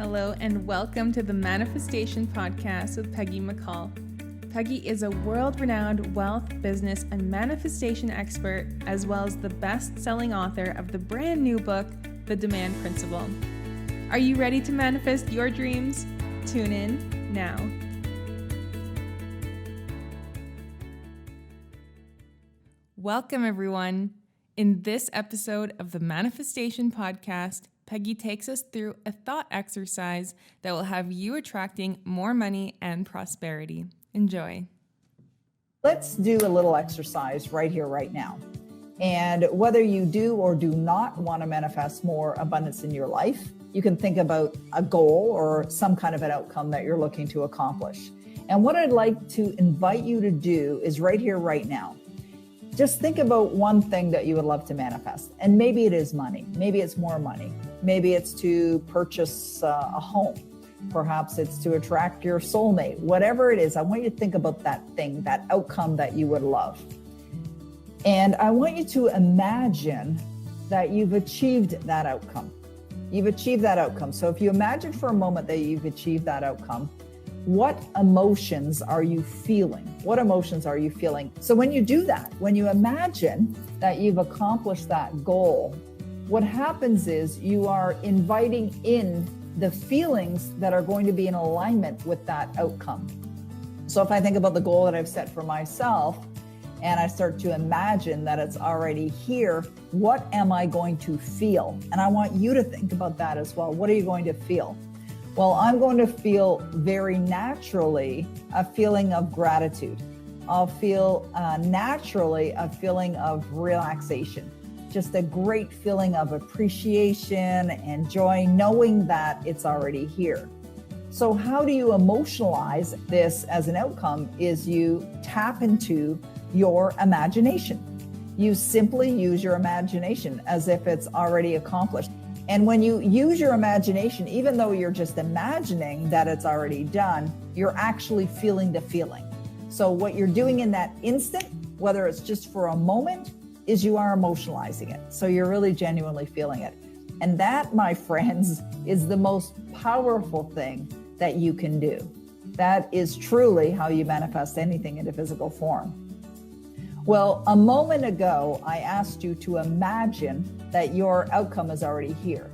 Hello and welcome to the Manifestation Podcast with Peggy McColl. Peggy is a world-renowned wealth, business, and manifestation expert, as well as the best-selling author of the brand new book, The Demand Principle. Are you ready to manifest your dreams? Tune in now. Welcome, everyone. In this episode of the Manifestation Podcast, Peggy takes us through a thought exercise that will have you attracting more money and prosperity. Enjoy. Let's do a little exercise right here, right now. And whether you do or do not want to manifest more abundance in your life, you can think about a goal or some kind of an outcome that you're looking to accomplish. And what I'd like to invite you to do is right here, right now. Just think about one thing that you would love to manifest. And maybe it is money. Maybe it's more money. Maybe it's to purchase a home. Perhaps it's to attract your soulmate. Whatever it is, I want you to think about that thing, that outcome that you would love. And I want you to imagine that you've achieved that outcome. You've achieved that outcome. So if you imagine for a moment that you've achieved that outcome, what emotions are you feeling? What emotions are you feeling? So when you do that, when you imagine that you've accomplished that goal, what happens is you are inviting in the feelings that are going to be in alignment with that outcome. So if I think about the goal that I've set for myself and I start to imagine that it's already here, what am I going to feel? And I want you to think about that as well. What are you going to feel? Well, I'm going to feel very naturally a feeling of gratitude. I'll feel naturally a feeling of relaxation, just a great feeling of appreciation and joy, knowing that it's already here. So how do you emotionalize this as an outcome is you tap into your imagination. You simply use your imagination as if it's already accomplished. And when you use your imagination, even though you're just imagining that it's already done, you're actually feeling the feeling. So what you're doing in that instant, whether it's just for a moment, is you are emotionalizing it. So you're really genuinely feeling it. And that, my friends, is the most powerful thing that you can do. That is truly how you manifest anything into physical form. Well, a moment ago, I asked you to imagine that your outcome is already here.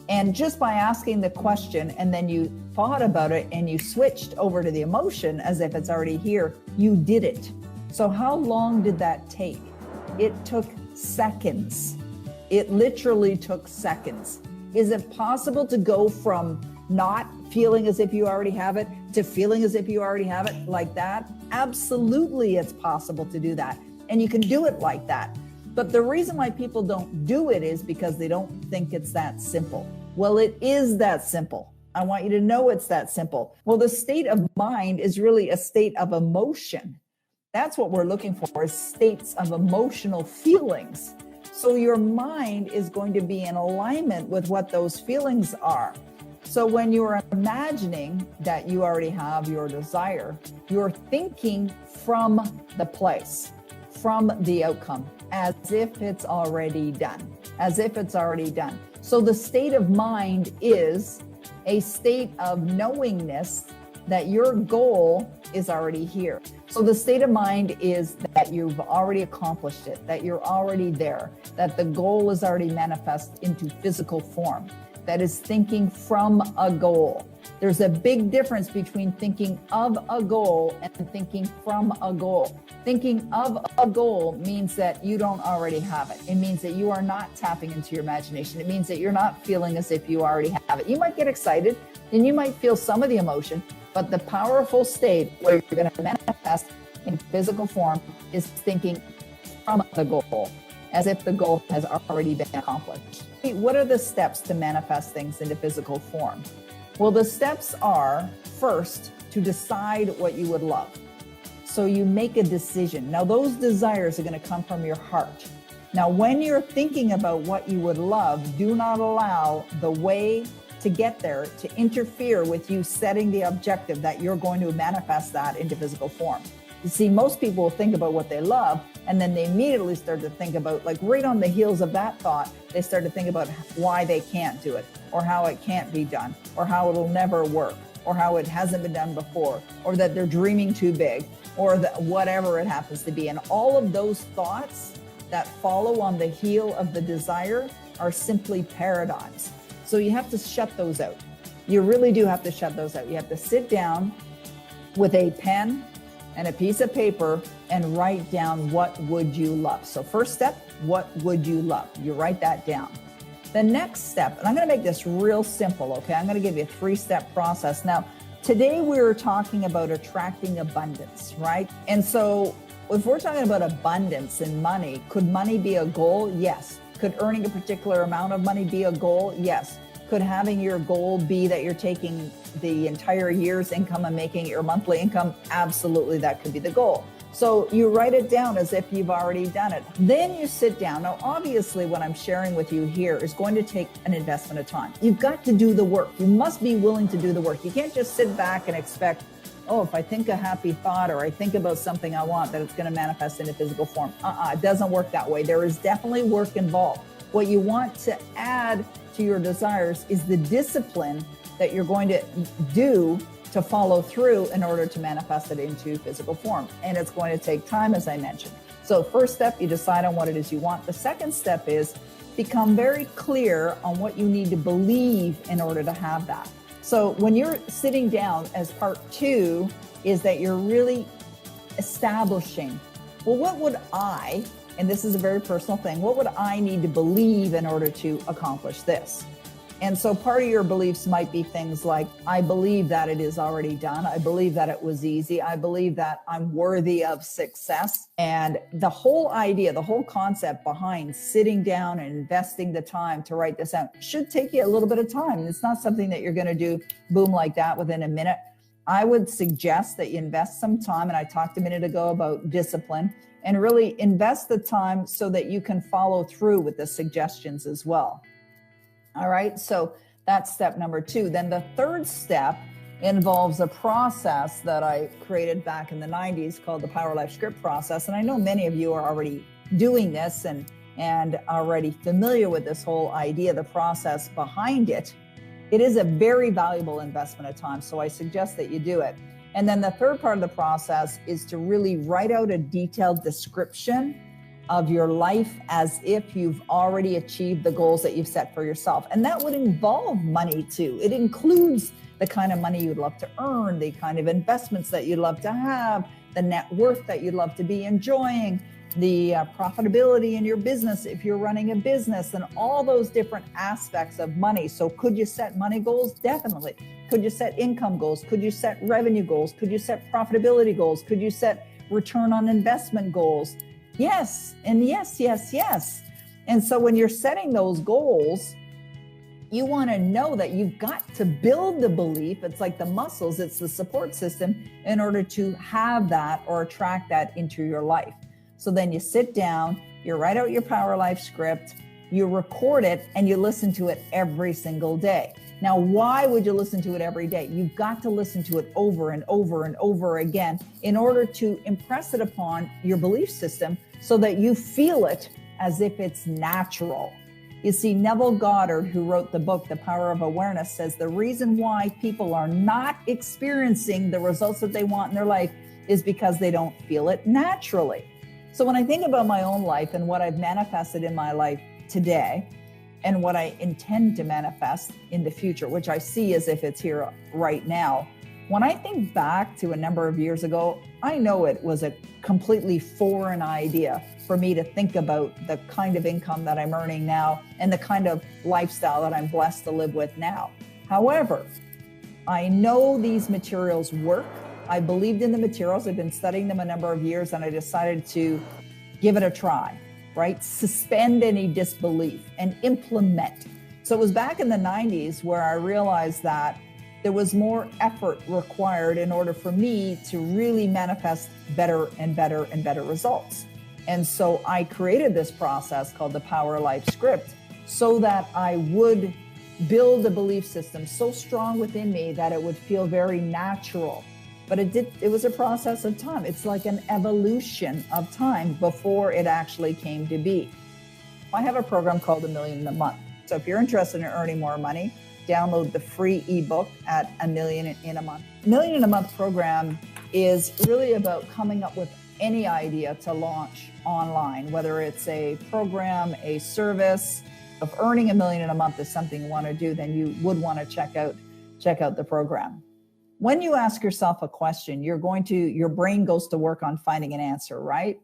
And just by asking the question and then you thought about it and you switched over to the emotion as if it's already here, you did it. So how long did that take? It took seconds. It literally took seconds. Is it possible to go from not feeling as if you already have it to feeling as if you already have it like that? Absolutely, it's possible to do that. And you can do it like that. But the reason why people don't do it is because they don't think it's that simple. Well, it is that simple. I want you to know it's that simple. Well, the state of mind is really a state of emotion. That's what we're looking for, is states of emotional feelings. So your mind is going to be in alignment with what those feelings are. So when you're imagining that you already have your desire, you're thinking from the place, from the outcome, as if it's already done, as if it's already done. So the state of mind is a state of knowingness that your goal is already here. So the state of mind is that you've already accomplished it, that you're already there, that the goal is already manifest into physical form. That is thinking from a goal. There's a big difference between thinking of a goal and thinking from a goal. Thinking of a goal means that you don't already have it. It means that you are not tapping into your imagination. It means that you're not feeling as if you already have it. You might get excited and you might feel some of the emotion, but the powerful state where you're going to manifest in physical form is thinking from the goal, as if the goal has already been accomplished. What are the steps to manifest things into physical form? Well, the steps are, first, to decide what you would love. So you make a decision. Now, those desires are going to come from your heart. Now, when you're thinking about what you would love, do not allow the way to get there to interfere with you setting the objective that you're going to manifest that into physical form. You see, most people will think about what they love, And then they immediately start to think about, like right on the heels of that thought, they start to think about why they can't do it, or how it can't be done, or how it'll never work, or how it hasn't been done before, or that they're dreaming too big, or that whatever it happens to be. And all of those thoughts that follow on the heel of the desire are simply paradigms. So you have to shut those out. You really do have to shut those out. You have to sit down with a pen and a piece of paper and write down what would you love. So first step, what would you love? You write that down. The next step, and I'm going to make this real simple, okay? I'm going to give you a 3-step process. Now, today we're talking about attracting abundance, right? And so if we're talking about abundance and money, could money be a goal? Yes. Could earning a particular amount of money be a goal? Yes. Could having your goal be that you're taking the entire year's income and making it your monthly income? Absolutely, that could be the goal. So you write it down as if you've already done it. Then you sit down. Now, obviously, what I'm sharing with you here is going to take an investment of time. You've got to do the work. You must be willing to do the work. You can't just sit back and expect, oh, if I think a happy thought or I think about something I want, that it's going to manifest in a physical form. It doesn't work that way. There is definitely work involved. What you want to add to your desires is the discipline that you're going to do to follow through in order to manifest it into physical form. And it's going to take time, as I mentioned. So first step, you decide on what it is you want. The second step is become very clear on what you need to believe in order to have that. So when you're sitting down, as part 2 is that you're really establishing, well, what would I, and this is a very personal thing, what would I need to believe in order to accomplish this? And so part of your beliefs might be things like, I believe that it is already done. I believe that it was easy. I believe that I'm worthy of success. And the whole idea, the whole concept behind sitting down and investing the time to write this out should take you a little bit of time. It's not something that you're going to do boom like that within a minute. I would suggest that you invest some time. And I talked a minute ago about discipline, and really invest the time so that you can follow through with the suggestions as well. All right, so that's step number 2. Then the third step involves a process that I created back in the 90s called the Power Life Script process. And I know many of you are already doing this and already familiar with this whole idea, the process behind it. It is a very valuable investment of time, so I suggest that you do it. And then the third part of the process is to really write out a detailed description of your life as if you've already achieved the goals that you've set for yourself. And that would involve money too. It includes the kind of money you'd love to earn, the kind of investments that you'd love to have, the net worth that you'd love to be enjoying, the profitability in your business if you're running a business, and all those different aspects of money. So could you set money goals? Definitely. Could you set income goals? Could you set revenue goals? Could you set profitability goals? Could you set return on investment goals? Yes, and yes, yes, yes. And so when you're setting those goals, you want to know that you've got to build the belief. It's like the muscles, it's the support system in order to have that or attract that into your life. So then you sit down, you write out your Power Life script, you record it, and you listen to it every single day. Now, why would you listen to it every day? You've got to listen to it over and over and over again in order to impress it upon your belief system so that you feel it as if it's natural. You see, Neville Goddard, who wrote the book, The Power of Awareness, says the reason why people are not experiencing the results that they want in their life is because they don't feel it naturally. So when I think about my own life and what I've manifested in my life today, and what I intend to manifest in the future, which I see as if it's here right now. When I think back to a number of years ago, I know it was a completely foreign idea for me to think about the kind of income that I'm earning now and the kind of lifestyle that I'm blessed to live with now. However, I know these materials work. I believed in the materials. I've been studying them a number of years, and I decided to give it a try. Right? Suspend any disbelief and implement. So it was back in the 90s where I realized that there was more effort required in order for me to really manifest better and better and better results. And so I created this process called the Power Life Script so that I would build a belief system so strong within me that it would feel very natural but it was a process of time. It's like an evolution of time before it actually came to be. I have a program called $1 Million in a Month. So if you're interested in earning more money, download the free ebook at $1 Million in a Month. $1 Million in a Month program is really about coming up with any idea to launch online, whether it's a program, a service. If earning $1 million in a month is something you want to do, then you would want to check out the program. When you ask yourself a question, your brain goes to work on finding an answer, right?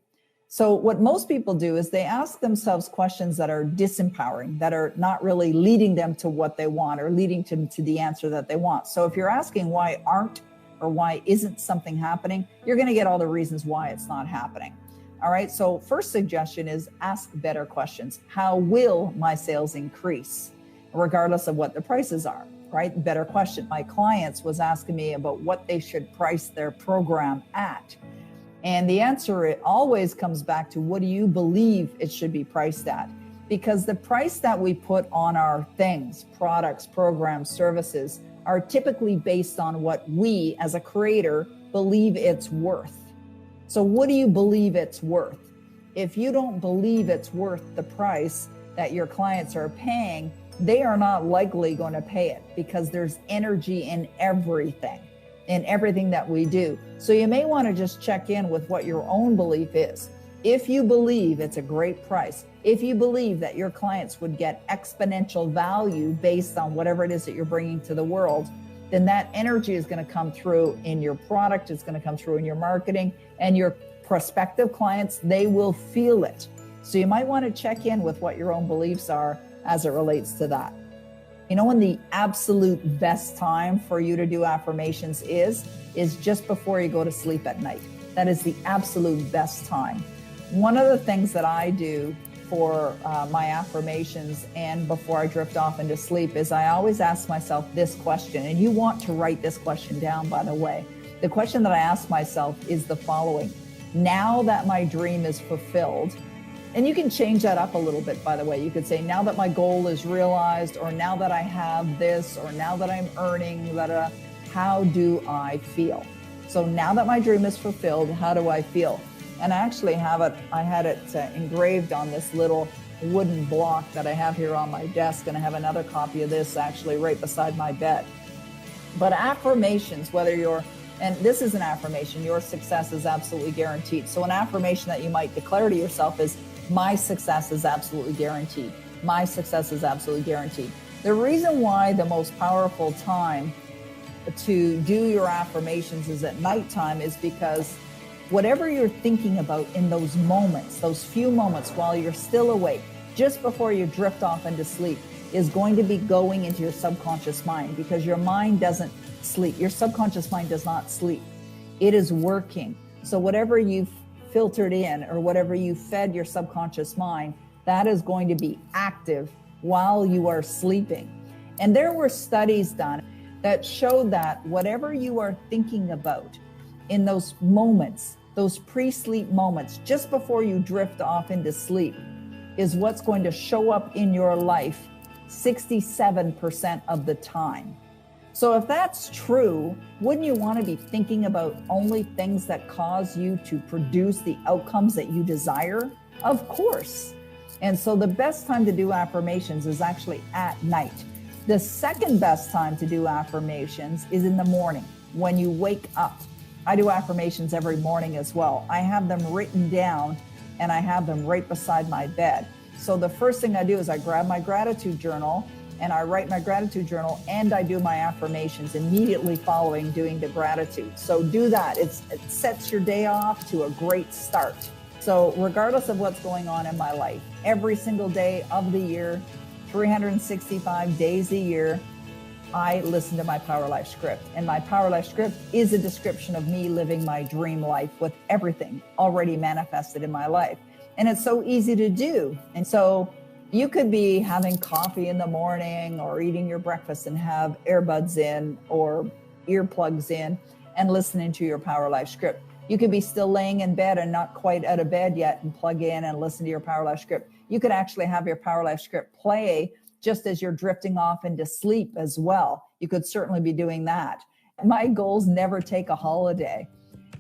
So what most people do is they ask themselves questions that are disempowering, that are not really leading them to what they want or leading to the answer that they want. So if you're asking why aren't or why isn't something happening, you're going to get all the reasons why it's not happening. All right. So first suggestion is ask better questions. How will my sales increase regardless of what the prices are? Right? Better question. My clients was asking me about what they should price their program at. And the answer, it always comes back to, what do you believe it should be priced at? Because the price that we put on our things, products, programs, services, are typically based on what we as a creator believe it's worth. So what do you believe it's worth? If you don't believe it's worth the price that your clients are paying, they are not likely going to pay it, because there's energy in everything that we do. So you may want to just check in with what your own belief is. If you believe it's a great price, if you believe that your clients would get exponential value based on whatever it is that you're bringing to the world, then that energy is going to come through in your product, it's going to come through in your marketing, and your prospective clients, they will feel it. So you might want to check in with what your own beliefs are as it relates to that. You know when the absolute best time for you to do affirmations is just before you go to sleep at night. That is the absolute best time. One of the things that I do for my affirmations and before I drift off into sleep is I always ask myself this question, and you want to write this question down, by the way. The question that I ask myself is the following: now that my dream is fulfilled, and you can change that up a little bit, by the way. You could say, now that my goal is realized, or now that I have this, or now that I'm earning, how do I feel? So now that my dream is fulfilled, how do I feel? And I actually I had it engraved on this little wooden block that I have here on my desk, and I have another copy of this actually right beside my bed. But affirmations, and this is an affirmation, your success is absolutely guaranteed. So an affirmation that you might declare to yourself is, my success is absolutely guaranteed. My success is absolutely guaranteed. The reason why the most powerful time to do your affirmations is at nighttime is because whatever you're thinking about in those moments, those few moments while you're still awake, just before you drift off into sleep, is going to be going into your subconscious mind, because your mind doesn't sleep. Your subconscious mind does not sleep. It is working. So whatever you've filtered in or whatever you fed your subconscious mind, that is going to be active while you are sleeping. And there were studies done that showed that whatever you are thinking about in those moments, those pre-sleep moments, just before you drift off into sleep, is what's going to show up in your life 67% of the time. So if that's true, wouldn't you want to be thinking about only things that cause you to produce the outcomes that you desire? Of course. And so the best time to do affirmations is actually at night. The second best time to do affirmations is in the morning when you wake up. I do affirmations every morning as well. I have them written down and I have them right beside my bed. So the first thing I do is I grab my gratitude journal and I write my gratitude journal, and I do my affirmations immediately following doing the gratitude. So do that. It sets your day off to a great start. So regardless of what's going on in my life, every single day of the year, 365 days a year, I listen to my Power Life script. And my Power Life script is a description of me living my dream life with everything already manifested in my life. And it's so easy to do. And so you could be having coffee in the morning or eating your breakfast and have earbuds in or earplugs in and listening to your Power Life script. You could be still laying in bed and not quite out of bed yet and plug in and listen to your Power Life script. You could actually have your Power Life script play just as you're drifting off into sleep as well. You could certainly be doing that. My goals never take a holiday.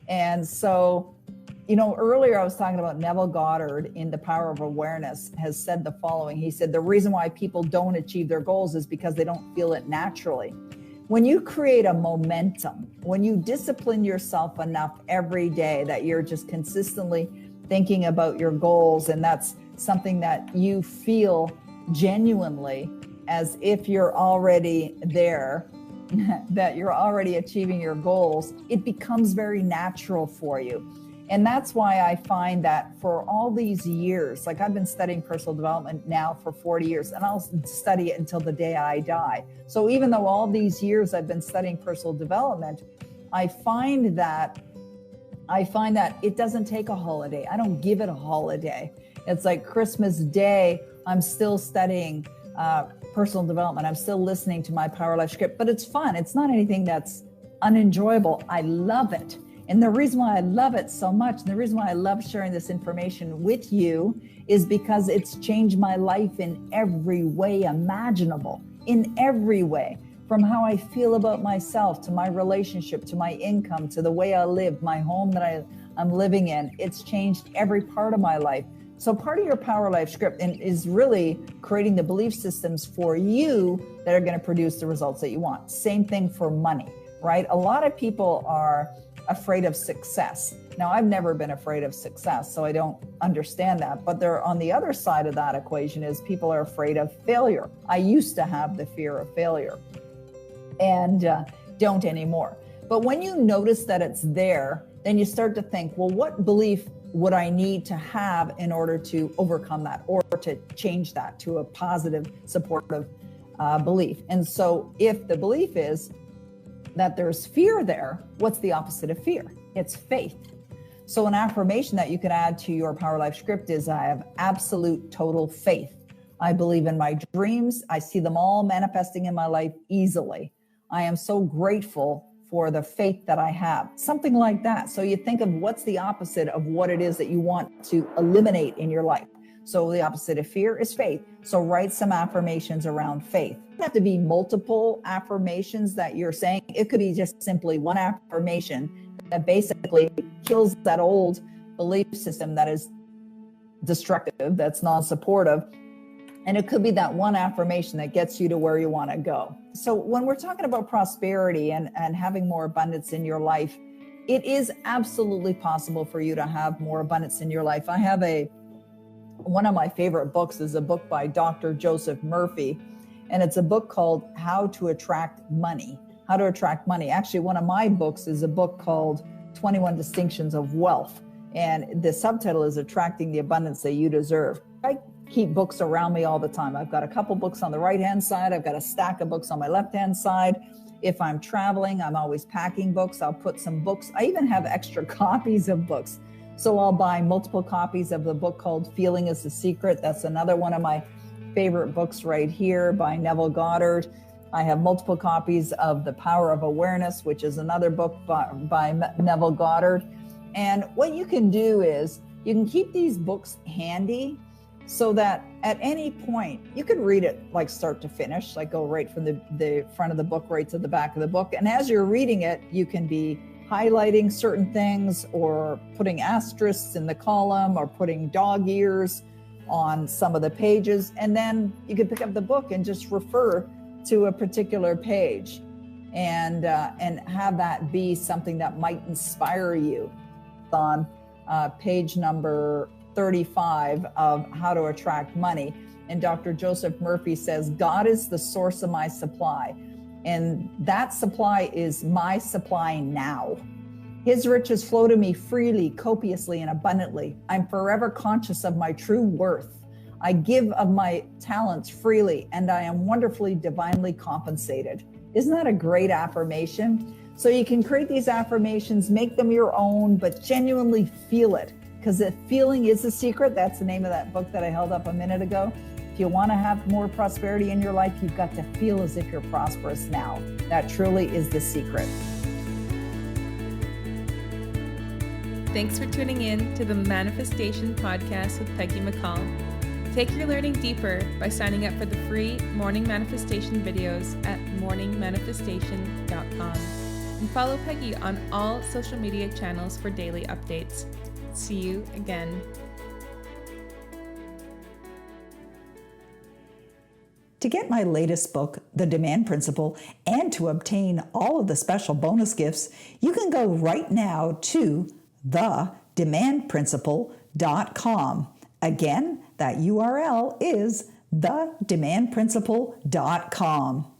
And so, earlier I was talking about Neville Goddard in The Power of Awareness has said the following. He said, the reason why people don't achieve their goals is because they don't feel it naturally. When you create a momentum, when you discipline yourself enough every day that you're just consistently thinking about your goals, and that's something that you feel genuinely as if you're already there, that you're already achieving your goals, it becomes very natural for you. And that's why I find that for all these years, like I've been studying personal development now for 40 years, and I'll study it until the day I die. So even though all these years I've been studying personal development, I find that it doesn't take a holiday. I don't give it a holiday. It's like Christmas Day, I'm still studying personal development. I'm still listening to my Power Life script, but it's fun. It's not anything that's unenjoyable. I love it. And the reason why I love it so much, and the reason why I love sharing this information with you is because it's changed my life in every way imaginable, in every way, from how I feel about myself, to my relationship, to my income, to the way I live, my home that I'm living in. It's changed every part of my life. So part of your Power Life script is really creating the belief systems for you that are going to produce the results that you want. Same thing for money, right? A lot of people are afraid of success. Now, I've never been afraid of success, so I don't understand that. But they're on the other side of that equation is people are afraid of failure. I used to have the fear of failure and don't anymore. But when you notice that it's there, then you start to think, well, what belief would I need to have in order to overcome that or to change that to a positive, supportive belief? And so if the belief is that there's fear there, what's the opposite of fear? It's faith. So an affirmation that you can add to your Power Life script is, I have absolute total faith. I believe in my dreams. I see them all manifesting in my life easily. I am so grateful for the faith that I have. Something like that. So you think of what's the opposite of what it is that you want to eliminate in your life. So the opposite of fear is faith. So write some affirmations around faith. It doesn't have to be multiple affirmations that you're saying. It could be just simply one affirmation that basically kills that old belief system that is destructive, that's non-supportive. And it could be that one affirmation that gets you to where you want to go. So when we're talking about prosperity and having more abundance in your life, it is absolutely possible for you to have more abundance in your life. I have one of my favorite books is a book by Dr. Joseph Murphy, and it's a book called How to Attract Money. How to Attract Money. Actually, one of my books is a book called 21 Distinctions of Wealth, and the subtitle is Attracting the Abundance That You Deserve. I keep books around me all the time. I've got a couple books on the right-hand side. I've got a stack of books on my left-hand side. If I'm traveling, I'm always packing books. I'll put some books. I even have extra copies of books. So I'll buy multiple copies of the book called Feeling is the Secret. That's another one of my favorite books right here by Neville Goddard. I have multiple copies of The Power of Awareness, which is another book by Neville Goddard. And what you can do is you can keep these books handy so that at any point you could read it like start to finish, like go right from the front of the book right to the back of the book. And as you're reading it, you can be highlighting certain things or putting asterisks in the column or putting dog ears on some of the pages. And then you could pick up the book and just refer to a particular page and have that be something that might inspire you. On page number 35 of How to Attract Money. And Dr. Joseph Murphy says, God is the source of my supply. And that supply is my supply now. His riches flow to me freely, copiously, and abundantly. I'm forever conscious of my true worth. I give of my talents freely, and I am wonderfully, divinely compensated. Isn't that a great affirmation? So you can create these affirmations, make them your own, but genuinely feel it. Because the feeling is the secret. That's the name of that book that I held up a minute ago. If you want to have more prosperity in your life, you've got to feel as if you're prosperous now. That truly is the secret. Thanks for tuning in to the Manifestation Podcast with Peggy McColl. Take your learning deeper by signing up for the free morning manifestation videos at morningmanifestation.com. and follow Peggy on all social media channels for daily updates. See you again. To get my latest book, The Demand Principle, and to obtain all of the special bonus gifts, you can go right now to thedemandprinciple.com. Again, that URL is thedemandprinciple.com.